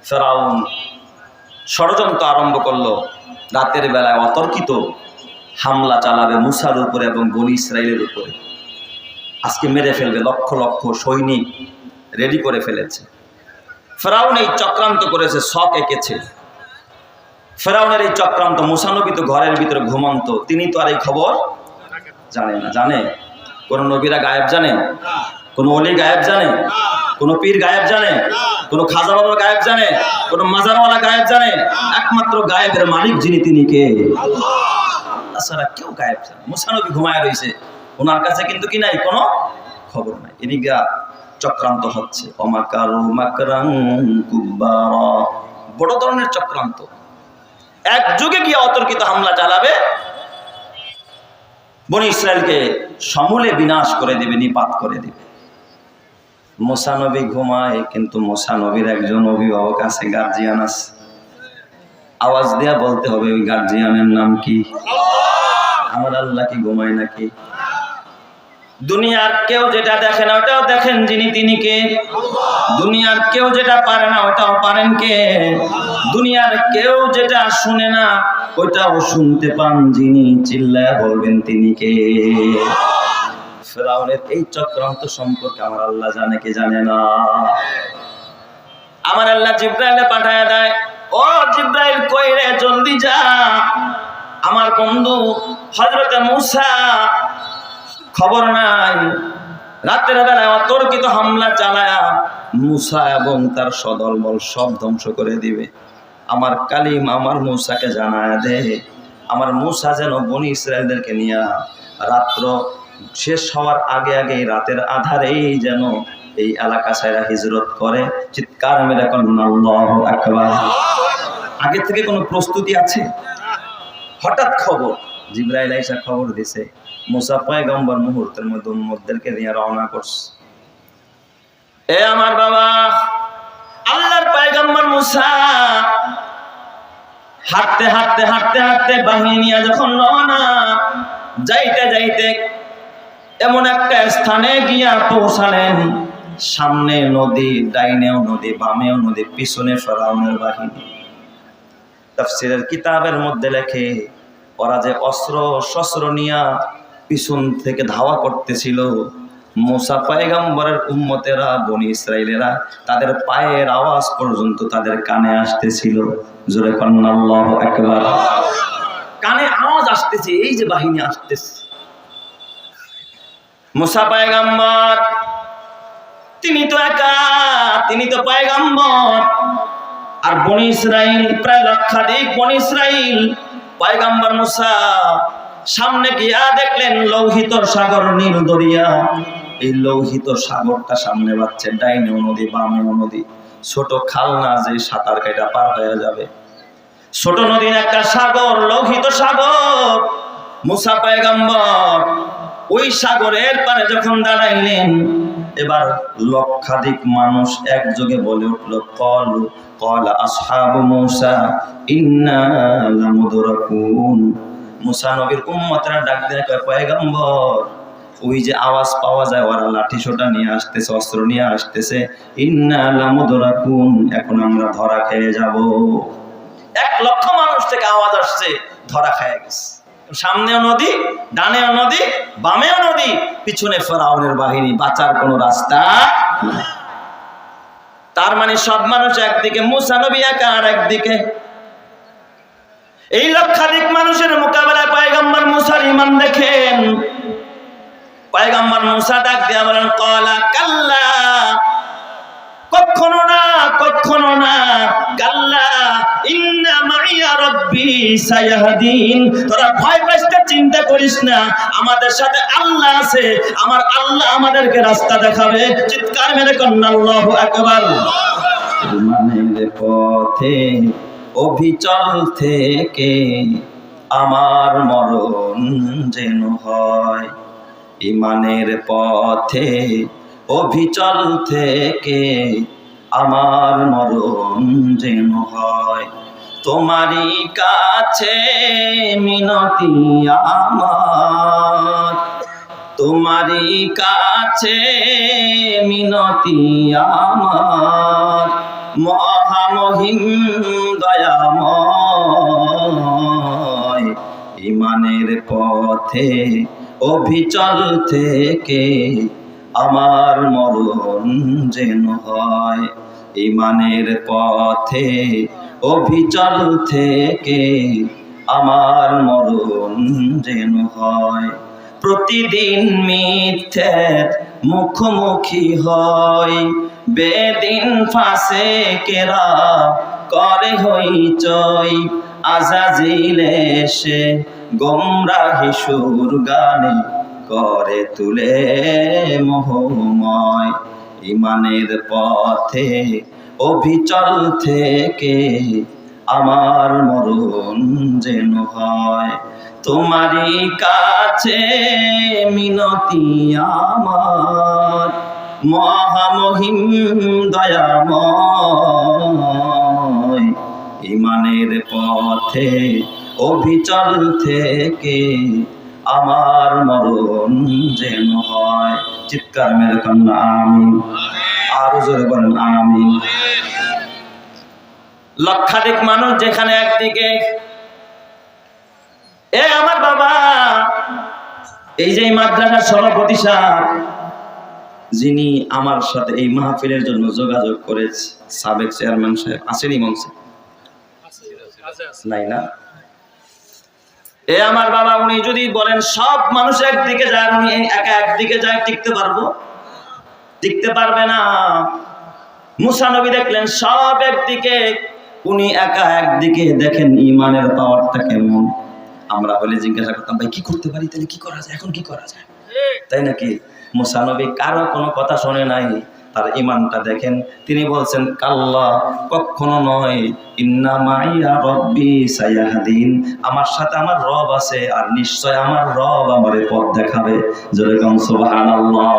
ফেরাউন ষড়যন্ত্র আরম্ভ করলো, রাতের বেলায় অতর্কিত হামলা চালাবে মুসার উপরে এবং বনি ইসরাইলের উপরে। আজকে মেরে ফেলবে, লক্ষ লক্ষ সৈনিক রেডি করে ফেলেছে। ফেরাউন এই চক্রান্ত করেছে, শক এঁকেছে। ফেরাউনের এই চক্রান্ত, মুসা নবী তো ঘরের ভিতরে ঘুমন্ত, তিনি তো আর এই খবর জানে না। জানে কোন নবীরা গায়েব জানে? কোন ওলি গায়েব জানে? কোন পীর গায়েব জানে? কোন খাজা বাবা গায়েব জানে? কোন মাজারওয়ালা গায়েব জানে? একমাত্র গায়েবের মালিক যিনি, তিনি কে? আল্লাহ ছাড়া কেউ গায়েব জানে। মুসা নবী ঘুমায় রয়েছে, ওনার কাছে কিন্তু কি নাই, কোনো খবর নাই। এদিকে চক্রান্ত হচ্ছে, অমাকারু মাকরান কুব্বারা, বড় ধরনের চক্রান্ত। এক যুগে গিয়ে অতর্কিত হামলা চালাবে, বনি ইসরায়েলকে সমূলে বিনাশ করে দিবে, নিপাত করে দিবে। মুসা নবী ঘুমায়, কিন্তু মুসা নবীর একজন অভিভাবক আছে, গার্জিয়ান আছে। আওয়াজ দেয়া বলতে হবে, ওই গার্জিয়ানের নাম কি? আমার আল্লাহ কি ঘুমায় নাকি? দুনিয়ার কেউ যেটা দেখে না ওটাও দেখেন যিনি, তিনি কে? দুনিয়ার কেউ যেটা পারে না ওটাও পারেন কে? দুনিয়ার কেউ যেটা শুনে না ওইটাও শুনতে পান যিনি, চিল্লায় বলবেন তিনি কে? ফেরাউনের এই চক্রান্ত সম্পর্কে আমার আল্লাহ জানে কি জানে না? আমার আল্লাহ জিব্রাইলে পাঠায় দেয়, ও জিব্রাইল কই রে, জলদি যা, আমার বন্ধু হযরতে মুসা খবর নাই, রাতের বেলায় অতর্কিত হামলা চালায়া মুসা এবং তার সদলবল সব ধ্বংস করে দিবে। আমার কালিম আমার মুসাকে জানায় দে, আমার মুসা যেন বনি ইসরায়েলদেরকে নিয়ে রাত্র শেষ হওয়ার আগে আগে রাতের আধারেই যেন এই এলাকা ছাইরা হিজরত করে। চিৎকার মেরে বলেন আল্লাহু আকবার। আগে থেকে কোনো প্রস্তুতি আছে? হঠাৎ খবর, জিবরাইল আইসা খবর দিছে, মুসা পয়গম্বর মুহূর্তের মধ্যে উম্মতদেরকে নিয়ে রওনা করছে। এ আমার বাবা, আল্লাহর পয়গম্বর মুসা হাঁটতে হাঁটতে হাঁটতে হাঁটতে বাহিনী নিয়ে যখন রওনা, যাইতে যাইতে এমন একটা স্থানে গিয়া পৌঁছালেন, সামনে নদী, ডাইনেও নদী, বামেও নদী, পিছনে ফেরাউনের বাহিনী। তাফসীরের কিতাবের মধ্যে লেখে, ওরা যে অস্ত্র শস্ত্র নিয়া পিছন থেকে ধাওয়া করতেছিল, মুসা পয়গম্বরের উম্মতেরা, বনি ইসরাইলেরা, তাদের পায়ের আওয়াজ পর্যন্ত তাদের কানে আসতেছিল। জোরে কন্না আল্লাহু আকবার। কানে আওয়াজ আসতেছে, এই যে বাহিনী আসতেছে। মুসা পয়গম্বর, তিনি তো একা, তিনি তো পয়গম্বর, আর বনি ইসরাইল প্রায় লক্ষাধিক বনি ইসরাইল। পয়গম্বর মুসা সামনে গিয়া দেখলেন লৌহিত সাগর, নীল দরিয়া। এই লৌহিত সাগরটা সামনে পাচ্ছে, ডাইনেও নদী বামেও নদী, ছোট খাল না যে সাঁতার কেটে পার হয়ে যাবে, ছোট নদীর একটা সাগর, লৌহিত সাগর। মুসা পয়গম্বর ওই সাগরের পারে যখন দাঁড়াইলেন, এবার লক্ষাধিক মানুষ একযোগে বলে উঠল, ক্বালু ক্বালা আসহাবু মুসা ইন্না লামুদরাকুন। মুসা নবীর উম্মতরা ডাক দিয়ে কয়, পয়গম্বর, ওই যে আওয়াজ পাওয়া যায় ওরা লাঠি সোটা নিয়ে আসতেছে, অস্ত্র নিয়ে আসতেছে, ইন্না লামুদরাকুন, এখন আমরা ধরা খেয়ে যাব। 1,00,000 মানুষ থেকে আওয়াজ আসছে, ধরা খেয়ে গেছে। সামনেও নদী, ডানেও নদী, বামেও নদী, পিছনে ফেরাউনের বাহিনী, বাঁচার কোনো রাস্তা নাই। তার মানে সব মানুষ একদিকে, মুসা নবী একা আর একদিকে। এই লক্ষাধিক মানুষের মোকাবেলায় পয়গম্বর মুসার ঈমান দেখেন। পয়গম্বর মুসা ডাক দিয়া বলেন, ক্বালা কাল্লা, কখনো না, কখনো না, কাল্লা ইন্না মাইয়া রাব্বি সায়াহদিন। তোরা ভয় পাইতে চিন্তা করিস না, আমাদের সাথে আল্লাহ আছে, আমার আল্লাহ আমাদেরকে রাস্তা দেখাবে। চিৎকার মেরে কন্না আল্লাহু আকবার। ইমানের পথে অভিচল থেকে আমার মরণ যেন হয়, ইমানের পথে অভিচল থেকে আমার মরণ যেন হয়। তোমারই কাছে মিনতি আমার, তোমারই কাছে মিনতি আমার, মহামহিম দয়াময়, ইমানের পথে অবিচল থেকে আমার মরণ যেন হয়। ইমানের পথে অবিচল থেকে আমার মরণ যেন হয়। প্রতিদিন মিথ্যের মুখোমুখি হয়, বেদিন ফাসেকেরা করে হইচই। আজাজিল এসে গোমরাহি সুর গানে করে তুলে মোহময়। ইমানের পথে অবিচল থেকে আমার মরণ যেন হয়। তোমারই কাছে মিনতি আমার, মহামহিম দয়াময়, ইমানের পথে অবিচল থেকে আমার মরণ যেন হয়। চিৎকার মেরে কান্না আমিন, আরো জোরে বলেন আমিন। লক্ষাধিক মানুষ যেখানে একদিকে, এ আমার বাবা, এই যে মাদ্রাসার সভাপতি সাহেব, যিনি আমার সাথে এই মাহফিলের জন্য যোগাযোগ করেছে, সাবেক চেয়ারম্যান সাহেব আসেনি মঞ্চে? নাই না? এ আমার বাবা, উনি যদি বলেন সব মানুষ একদিকে যায়, উনি একা একদিকে যায়, টিকতে পারবো? টিকতে পারবে না। মুসা নবী দেখলেন সব একদিকে, উনি একা একদিকে। দেখেন ইমানের পাওয়ারটা কেমন। আমরা হলে জিজ্ঞাসা করতাম, ভাই কি করতে পারি, তাহলে কি করা যায়, এখন কি করা যায়, তাই নাকি? মুসা নবী কারো কোনো কথা শোনে নাই, তার ইমানটা দেখেন। তিনি বলছেন কাল্লা, কখনো নয়, ইন্না মাইয়া রব্বি সায়াহদিন, আমার সাথে আমার রব আছে, আর নিশ্চয় আমার রব আমারে পথ দেখাবে। যেরকম সুবহানাল্লাহ,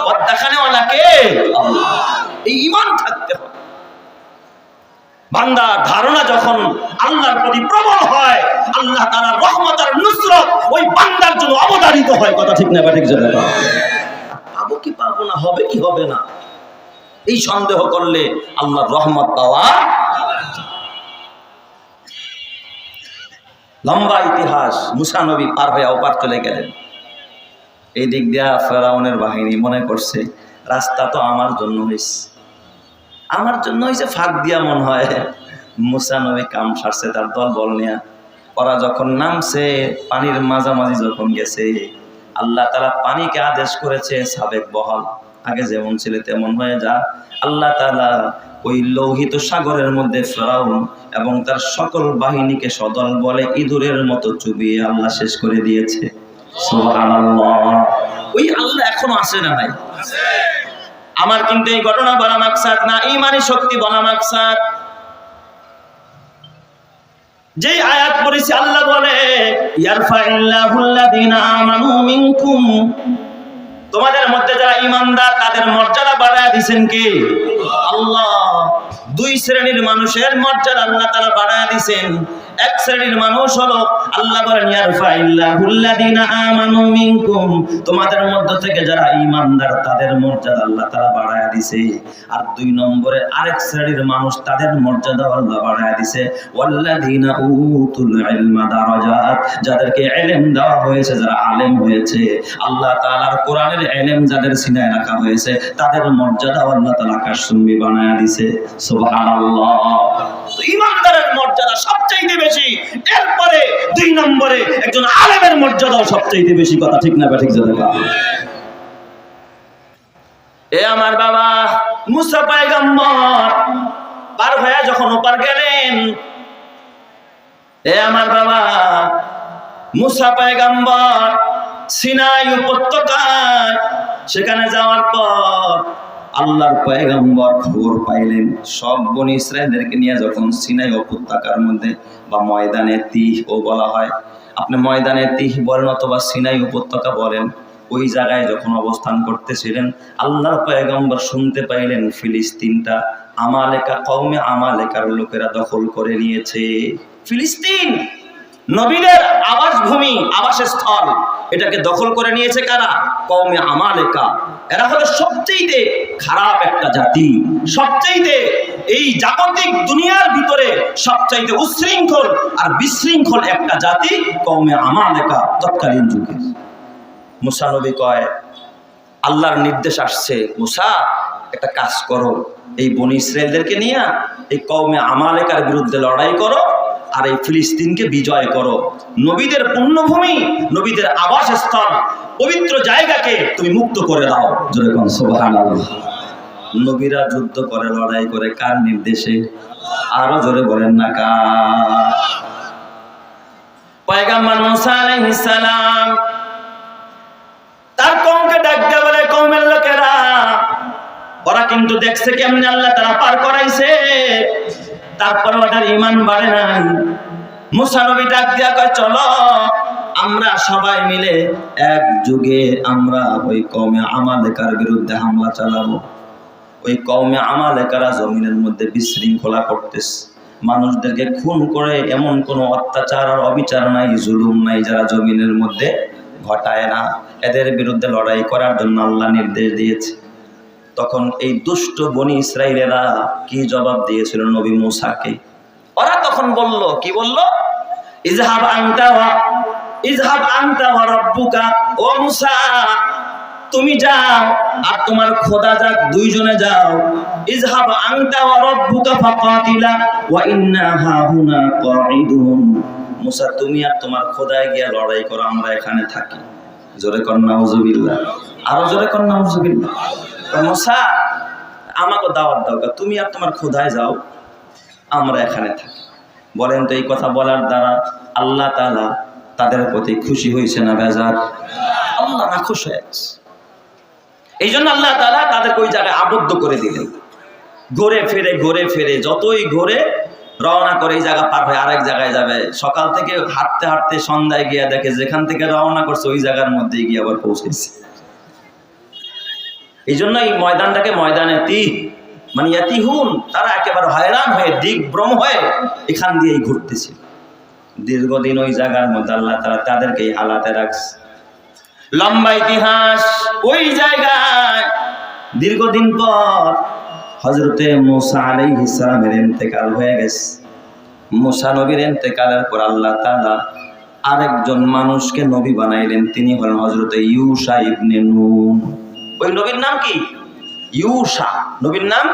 পথ দেখানেওয়ালা কে? আল্লাহ। এই ঈমান থাকতে হবে। বান্দার ধারণা যখন আল্লাহর প্রতি প্রবল হয়, আল্লাহ তাআলার রহমত আর নুসরত ওই বান্দার জন্য অবধারিত হয়। কথা ঠিক না ঠিক? যেটা পাবো কি পাবো না, হবে কি হবে না, এই সন্দেহ করলে আল্লাহর রহমত পাওয়া। লম্বা ইতিহাস। মুসা নবী পার হয়ে ওপার চলে গেলেন। এই দিক দিয়া ফেরাউনের বাহিনী মনে করছে রাস্তা তো আমার জন্য হয়েছে, আমার জন্য হয়েছে, ফাঁক দিয়া মন হয়। মুসা নবী কাম সারছে তার দল বল নিয়া। ওরা যখন নামছে, পানির মাঝামাঝি যখন গেছে, আল্লাহ তাআলা পানিকে আদেশ করেছে সাবেক বহাল, আগে যেমন ছিল তেমন হয়ে যা। আল্লাহ তাআলা ওই লোহিত সাগরের মধ্যে ফেরাউন এবং তার সকল বাহিনীকে সদল বলে ইঁদুরের মতো চুবিয়ে আল্লাহ শেষ করে দিয়েছে। সুবহানাল্লাহ। ওই আল্লাহ এখনো আছে না নাই? আমার কিন্তু এই ঘটনা বলা মাকসাদ না, ঈমানি শক্তি বলা মাকসাদ। যে আয়াত পড়েছি আল্লাহ বলে ইয়ারফাইল্লাহুল্লাযীনা আমানু মিনকুম, তোমাদের মধ্যে যারা ঈমানদার তাদের মর্যাদা বাড়ায় দিবেন কে? আল্লাহ। দুই শ্রেণীর মানুষের মর্যাদা আল্লাহ তাআলা বাড়ায় দিবেন। এক শ্রেণীর মানুষ হলো আল্লাহ বলেন ইয়ারফাইল্লাহুল্লাযীনা আমানু মিনকুম, তোমাদের মধ্য থেকে যারা ঈমানদার তাদের মর্যাদা আল্লাহ তাআলা বাড়ায় দিয়েছে। আর দুই নম্বরে আরেক শ্রেণীর মানুষ, তাদের মর্যাদা আল্লাহ বাড়ায় দিয়েছে। ওয়াল্লাযীনা উতুল ইলমা দারাজাত, যাদেরকে ইলম দেওয়া হয়েছে, যারা আলেম হয়েছে, আল্লাহ তাআলার কোরআনের ইলম যাদের সিনায় রাখা হয়েছে, তাদের মর্যাদা আল্লাহ তাআলা আকাশচুম্বী বানায় দিয়েছে। সুবহানাল্লাহ। তো ঈমানদারের মর্যাদা সবচেয়ে বেশি, এরপরে দুই নম্বরে একজন আলেমের মর্যাদাও সবচেয়ে বেশি। কথা ঠিক না ঠিক? জায়গা এ আমার বাবা, মুসা পয়গম্বর পার হয়ে যখন ওপার গেলেন, এ আমার বাবা, মুসা পয়গম্বর সিনাই উপত্যকায় সেখানে যাওয়ার পর আল্লাহর পয়গম্বর খবর পাইলেন সব বনি ইসরায়েলদেরকে নিয়ে যখন সিনাই উপত্যকার মধ্যে বা ময়দানে তিহ ও বলা হয়, আপনি ময়দানে তিহ বলেন অথবা সিনাই উপত্যকা বলেন, ওই জায়গায় যখন অবস্থান করতেছিলেন, আল্লাহর পয়গম্বর শুনতে পাইলেন ফিলিস্তিনটা আমালেকা কওমে আমালেকার লোকেরা দখল করে নিয়েছে। ফিলিস্তিন নবীদের আবাসভূমি, আবাসস্থল, এটাকে দখল করে নিয়েছে কারা? কওমে আমালেকা। এরা হলো সবচেয়ে খারাপ একটা জাতি, সবচেয়ে এই জাগতিক দুনিয়ার ভিতরে সবচেয়ে উচ্ছৃঙ্খল আর বিশৃঙ্খল একটা জাতি কওমে আমালেকা তৎকালীন যুগে। মুসা নবী কয়, আল্লাহর নির্দেশ আসছে, মুসা একটা কাজ করো, এই বনি ইসরায়েলদেরকে নিয়ে এই কওমে আমালেকার বিরুদ্ধে লড়াই করো আর এই ফিলিস্তিনকে বিজয় করো। নবীদের পুণ্যভূমি, নবীদের আবাসস্থল, পবিত্র জায়গাকে তুমি মুক্ত করে দাও। জোরে কোন সুবহানাল্লাহ। নবীরা যুদ্ধ করে, লড়াই করে কার নির্দেশে? আরো জোরে বলেন না কার? পয়গম্বর মুসা আলাইহিস সালাম তার কওমকে ডাক দিয়ে বলে, কওমের লোকেরা, ওরা কিন্তু দেখছে কেমনে আল্লাহ তাআলা পার করাইছে, তারপর ওদের ঈমান বাড়ে নাই। মুসা নবী ডাক দিয়া কয়, চলো আমরা সবাই মিলে এক যুগে আমরা ওই কওমে আমালেকার বিরুদ্ধে হামলা চালাবো। ওই কওমে আমালেকারা জমিনের মধ্যে বিশৃঙ্খলা করতেছে, মানুষদেরকে খুন করে, এমন কোনো অত্যাচার আর অবিচার নাই, জুলুম নাই যারা জমিনের মধ্যে ঘটায় না। এদের বিরুদ্ধে লড়াই করার জন্য আল্লাহ নির্দেশ দিয়েছে। তখন এই দুষ্ট বনি ইসরাইলেরা কি জবাব দিয়েছিল নবী মুসাকে? ওরা তখন বলল, কি বলল? ইযহাব আনতা ওয়া রাব্বুকা, ও মুসা তুমি যাও আর তোমার খোদা যাক, দুইজনে যাও। ইযহাব আনতা ওয়া রাব্বুকা ফাকাতিলা ওয়া ইন্না হাহুনা কাঈদুন। মুসা তুমি আর তোমার খোদায় গিয়া লড়াই করো, আমরা এখানে থাকি। জোরে কর নাউজুবিল্লাহ, আরো জোরে কর নাউজুবিল্লাহ। মুসা আমাকে দাওয়াত দাও, তুমি আর তোমার খোদায় যাও, আমরা এখানে থাকি। বলেন তো এই কথা বলার দ্বারা আল্লাহ তাআলা তাদের প্রতি খুশি হয়েছে না বেজার? আল্লাহ না খুশি হয়েছে। এই জন্য আল্লাহ তাআলা তাদেরকে ওই জায়গায় আবদ্ধ করে দিলেন। ঘুরে ফিরে যতই ঘুরে রওনা করে এই জায়গা পার হয়ে আরেক জায়গায় যাবে। সকাল থেকে হাঁটতে হাঁটতে সন্ধ্যায় গিয়া দেখে যেখান থেকে রওনা করছে ওই জায়গার মধ্যেই গিয়ে আবার পৌঁছেছে। এই জন্য এই ময়দানটাকে ময়দানে মানে ইয়াতিহুন, তারা একেবারে হয়রান হয়ে দিকভ্রম হয়ে এখান দিয়েই ঘুরতেছে। দীর্ঘদিন ওই জায়গার মধ্যে আল্লাহ তাআলা তাদেরকে এই হালাতে রাখছে। লম্বা ইতিহাস। ওই জায়গায় দীর্ঘদিন পর হযরতে মুসা আলাইহিস সালামের ইন্তেকাল হয়ে গেছে। মুসা নবীর ইন্তেকালের পর আল্লাহ তাআলা আরেকজন মানুষকে নবী বানাইলেন, তিনি হলেন হযরতে ইউশা ইবনে নুন। ওই নবীর নাম কি? ইউশা। নবীর নাম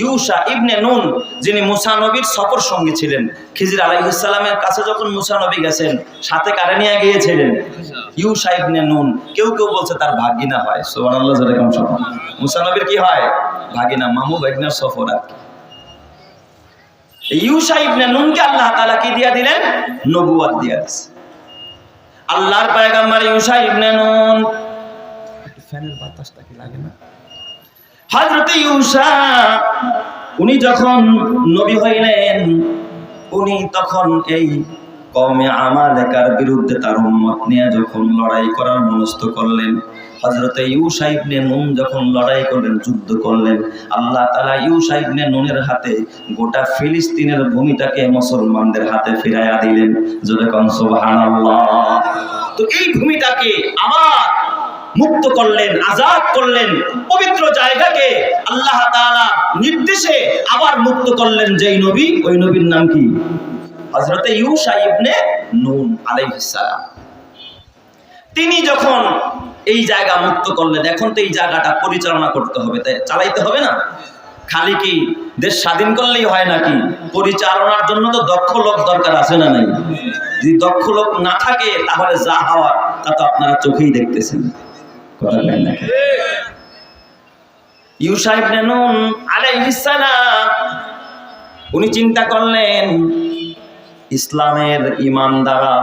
ইউশা ইবনে নুন, যিনি মুসা নবীর সফর সঙ্গী ছিলেন। খিজির আলাইহিস সালামের কাছে যখন মুসা নবী গেছেন, সাথে কারে নিয়ে গিয়েছিলেন? ইউশা ইবনে নুন। কেউ কেউ বলছে তার ভাগিনা হয়। সুবহানাল্লাহ, যেরকম সফর মুসা নবীর কি হয়? ভাগিনা, মামু ভাগিনার সফর। আর ইউশা ইবনে নুনকে আল্লাহ তাআলা কি দিয়া দিলেন? নবুয়ত দিয়া দিয়েছে। আল্লাহর পয়গম্বর ইউশা ইবনে নুন। ফ্যানের বাতাসটা কি লাগে না? হযরত ইউশা উনি যখন নবী হইলেন, উনি তখন এই কওমে আমালেকার বিরুদ্ধে তার উম্মত নিয়ে যখন লড়াই করার মনস্থ করলেন, হযরতে ইউশা ইবনে নুন যখন লড়াই করলেন, যুদ্ধ করলেন, আল্লাহ তাআলা ইউশা ইবনে নুনের হাতে গোটা ফিলিস্তিনের ভূমিটাকে মুসলমানদের হাতে ফিরাইয়া দিলেন। জোরে কোন সুবহানাল্লাহ। তো এই ভূমিটাকে আবার মুক্ত করলেন, আজাদ করলেন। পবিত্র জায়গাকে আল্লাহ তাআলা নির্দেশে আবার মুক্ত করলেন। যেই নবী, ওই নবীর নাম কি? হযরতে ইউশা ইবনে নুন আলাইহিস সালাম। তিনি যখন এই জায়গা মুক্ত করলেন, এখন তো এই জায়গাটা পরিচালনা করতে হবে, তাই চালাইতে হবে না? খালি কি দেশ স্বাধীন করলেই হয় নাকি? পরিচালনার জন্য তো দক্ষ লোক দরকার আছে না নাই? যদি দক্ষ লোক না থাকে তাহলে যা হওয়ার তা তো আপনারা চোখেই দেখতেছেন। কথা বলেন না? ইউশা ইবনে নুন আলাইহিস সালাম উনি চিন্তা করলেন, ইসলামের ঈমান দ্বারা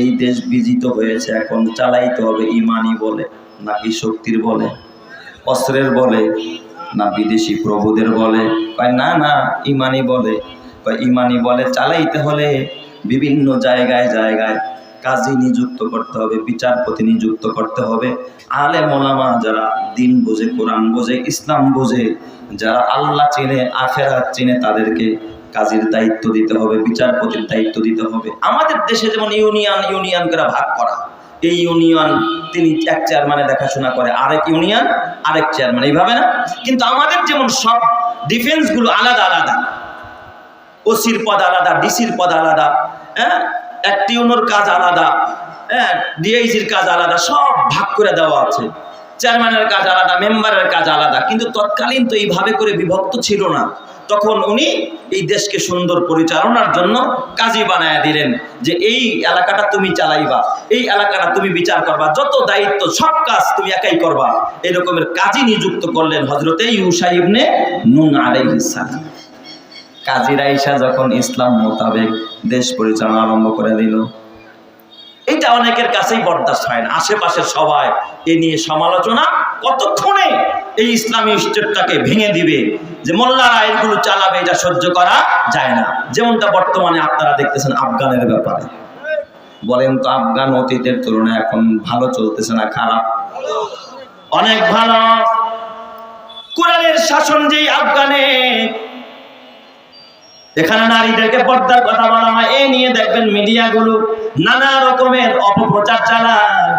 এই দেশ বিজিত হয়েছে, এখন চালাইতে হবে ঈমানি বলে নাকি শক্তির বলে, অস্ত্রের বলে না বিদেশি প্রভুদের বলে? কয় না না, ঈমানি বলে। কয় ঈমানি বলে চালাইতে হলে বিভিন্ন জায়গায় জায়গায় কাজী নিযুক্ত করতে হবে, বিচারপতি নিযুক্ত করতে হবে, আলেম ওলামা যারা দিন বোঝে, কোরআন বোঝে, ইসলাম বোঝে, যারা আল্লাহ চিনে, আখিরাত চিনে, তাদেরকে কাজীর দায়িত্ব দিতে হবে, বিচারপতির দায়িত্ব দিতে হবে। আমাদের দেশে যেমন ইউনিয়ন করে ভাগ করা, এই ইউনিয়ন তিনি এক চেয়ারম্যানে দেখাশোনা করে, আরেক ইউনিয়ন আরেক চেয়ারম্যান, এইভাবে না। কিন্তু আমাদের যেমন সব ডিফেন্সগুলো আলাদা আলাদা, ওসির পদ আলাদা, ডিসির পদ আলাদা, হ্যাঁ, একটিউনোর কাজ আলাদা, হ্যাঁ, ডিআইজির কাজ আলাদা, সব ভাগ করে দেওয়া আছে। চেয়ারম্যানের কাজ আলাদা, মেম্বারের কাজ আলাদা। কিন্তু তৎকালীন তো এইভাবে করে বিভক্ত ছিল না। তখন উনি এই দেশকে সুন্দর পরিচালনার জন্য কাজী বানায় দিলেন যে এই এলাকাটা তুমি চালাইবা, এই এলাকাটা তুমি বিচার করবা, যত দায়িত্ব সব কাজ তুমি একাই করবা। এরকমের কাজী নিযুক্ত করলেন হযরতে ইউশা ইবনে নুন আলাইহিস সালাম। কাজী রাইসা যখন ইসলাম মোতাবেক দেশ পরিচালনা আরম্ভ করে দিল, এটা অনেকের কাছেই বরদাস্ত হয় না। আশেপাশের সবাই এ নিয়ে সমালোচনা, কতক্ষণে এই ইসলামী স্টেটটাকে ভেঙে দিবে, যে মোল্লারা এগুলো চালাবে, এটা সহ্য করা যায় না। যেমনটা বর্তমানে আপনারা দেখতেছেন আফগানের ব্যাপারে। বলেন তো, আফগান অতীতের তুলনায় এখন ভালো চলতেছে না খারাপ? অনেক ভালো। কোরআনের শাসন যেই আফগানে, এখানে নারীদেরকে পর্দার কথা বলা হয়, এ নিয়ে দেখবেন মিডিয়াগুলো নানা রকমের অপপ্রচার চালায়।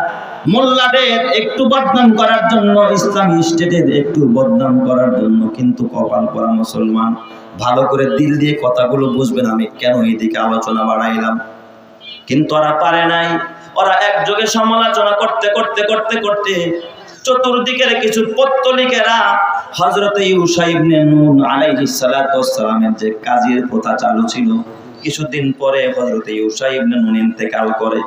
মোল্লাদের একটু বদনাম করার জন্য, ইসলামী স্টেটের একটু বদনাম করার জন্য। কিন্তু কপাল পরা মুসলমান ভালো করে দিল দিয়ে কথাগুলো বুঝবেন আমি কেন এইদিকে আলোচনা বাড়াইলাম। কিন্তু ওরা পারে নাই। ওরা একযোগে সমালোচনা করতে করতে করতে করতে চতুর্দিকের কিছু পত্তলিকেরা হযরত ইউশা ইবনে নুন আলাইহিস সালাতু ওয়াস সালামের যে কাজীর প্রথা চালু ছিল, কিছুদিন পরে হযরত ইউশা ইবনে নুন ইন্তেকাল করে।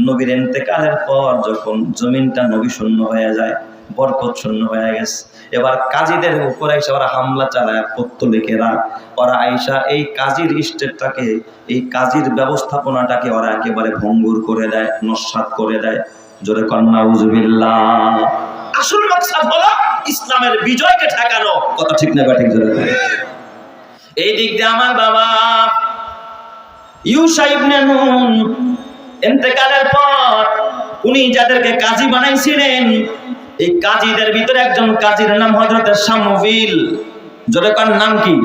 নবীর ইন্তেকালের পর যখন জমিনটা নবী শূন্য হয়ে যায়, বরকত শূন্য হয়ে গেছে, এবার কাজীদের উপরে এসে ওরা হামলা চালায়। পত্তলিকেরা ওরা আইসা এই কাজীর স্টেটটাকে, এই কাজীর ব্যবস্থাপনাটাকে ওরা একেবারে ভঙ্গুর করে দেয়, নস্যাৎ করে দেয়। জোরে কন্যা নাউযুবিল্লাহ। আসল মাকসাদ হলো ইসলামের বিজয়কে ঠেকানো। কথা ঠিক না ঠিক? জোরে এই দিক দিয়ে আমার বাবা ইউশা ইবনে নুন ইন্তেকালের পর উনি যাদেরকে কাজী বানাইছিলেন, এই কাজীদের ভিতরে একজন কাজীর নাম হযরত শামুবিল। জোরে কোন নাম কি?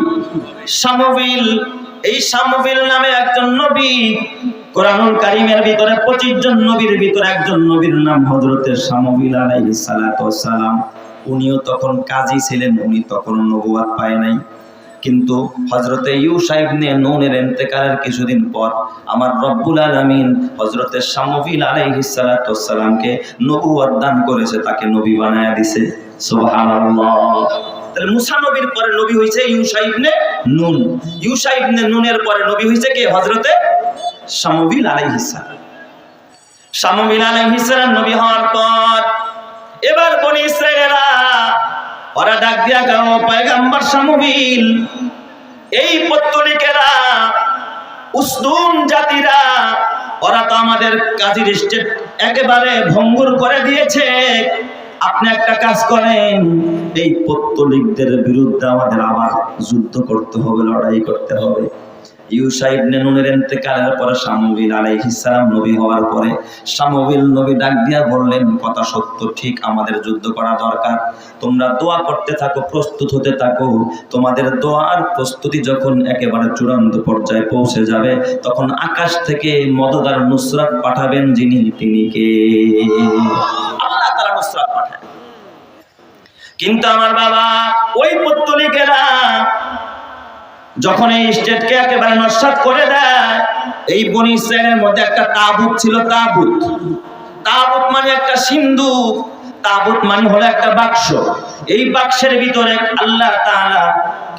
শামুবিল। এই শামুবিল নামে একজন নবী, কোরআনুল কারীমের ভিতরে 25 জন নবীর ভিতরে একজন নবীর নাম হযরতে শামুবিল আলাইহিস সালাতু ওয়াস সালাম। উনিও তখন কাজী ছিলেন, উনি তখন নবুয়ত পায় নাই। কিন্তু হযরতে ইউশা ইবনে নুনের ইন্তেকালের কিছুদিন পর আমার রব্বুল আলামিন হযরতে শামুবিল আলাইহিস সালাতু ওয়াস সালামকে নবুয়ত দান করেছে, তাকে নবী বানায়া দিয়েছে। সুবহানাল্লাহ। তাহলে মুসা নবীর পরে নবী হইছে ইউশা ইবনে নুন। ইউশা ইবনে নুনের পরে নবী হইছে কে? হযরতে শামুবিল আলাইহিস সালাম। শামুবিল আলাইহিস সালাম নবী হওয়ার পর এবার বনি ইসরাইলেরা ওরা ডাক দিয়া গেল, পয়গম্বর শামুবিল, এই পত্তলিকেরা, উসদুন জাতিরা, ওরা তো আমাদের কাজীর স্টেট একেবারে ভঙ্গুর করে দিয়েছে। আপনি একটা কাজ করেন, এই পত্তলিকদের বিরুদ্ধে আমাদের আবার যুদ্ধ করতে হবে, লড়াই করতে হবে। ইউশা ইবনে নুনের ইন্তেকালের পরে শামুবিল আলাইহিস সালাম নবী হওয়ার পরে শামুবিল নবী ডাক দিয়া বললেন, কথা সত্য, ঠিক, আমাদের যুদ্ধ করা দরকার। তোমরা দোয়া করতে থাকো, প্রস্তুত হতে থাকো। তোমাদের দোয়ার প্রস্তুতি যখন একেবারে চূড়ান্ত পর্যায়ে পৌঁছে যাবে, তখন আকাশ থেকে মদদ আর নুসরাত পাঠাবেন যিনি, তিনি কে? আল্লাহ তাআলা নুসরাত পাঠায়। কিন্তু আমার বাবা ওই পত্তলিকেরা যখন এই স্টেটকে একেবারে নস্যাৎ করে দেয়, এই বনি ইসরাইলের মধ্যে একটা তাবুত ছিল। তাবুত, তাবুত মানে একটা সিন্ধুক, তাবুত মানে হলো একটা বাক্স। এই বাক্সের ভিতরে আল্লাহ তাআলা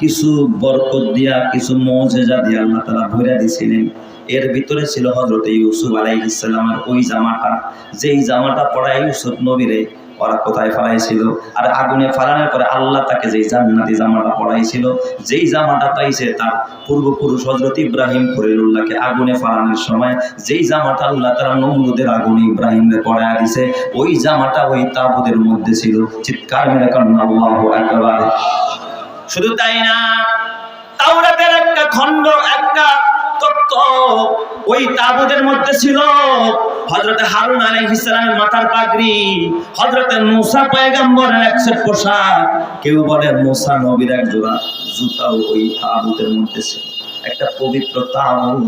কিছু বরকত দিয়া, কিছু মুজিজা দিয়া আল্লাহ তাআলা ভরে দিয়েছিলেন। এর ভিতরে ছিল হযরত ইউসুফ আলাইহিস সালামের ওই জামাটা, যেই জামাটা পরায় ইউসুফ নবীরে ওরা কোথায় ফেলাইছিল, আর আগুনে ফেলানোর পরে আল্লাহ তাকে যেই জান্নাতি জামাটা পরাইছিল, যেই জামাটা পাইছে তার পূর্বপুরুষ হযরত ইব্রাহিম খলিলুল্লাহকে আগুনে ফেলানোর সময় যেই জামাটা আল্লাহ তাআলা নমরুদের আগুনে ইব্রাহিমকে পরায়া দিয়েছে, ওই জামাটা ওই তাবুতের মধ্যে ছিল। চিৎকার মেরে কান্না আল্লাহু আকবার। শুধু তাই না, তাওরাতের একটা খণ্ড, একটা তত্ত্ব ওই তাবুতের মধ্যে ছিল। হযরতে হারুন আলাইহিস সালামের মাথার পাগড়ি, হযরতে মূসা পয়গম্বরের এক সেট পোশাক, কেউ বলে মূসা নবীর এক জোড়া জুতাও ওই তাবুতের মধ্যে ছিল। একটা পবিত্র তাবুত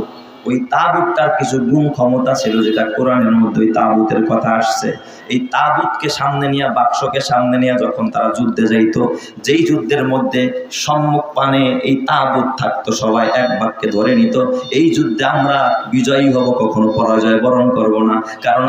ওই তাবুতটার কিছু গুণ ক্ষমতা ছিল, যেটা কোরআনের মধ্যে ওই তাবুতের কথা আসছে। এই তাবুতকে সামনে নিয়ে, বাক্সকে সামনে নিয়ে যখন তারা যুদ্ধে যাইতো, যেই যুদ্ধের মধ্যে সম্মুখ পানে এই তাবুত থাকতো, সবাই এক বাক্যে ধরে নিত এই যুদ্ধে আমরা বিজয়ী হব, কখনো পরাজয় বরণ করব না। কারণ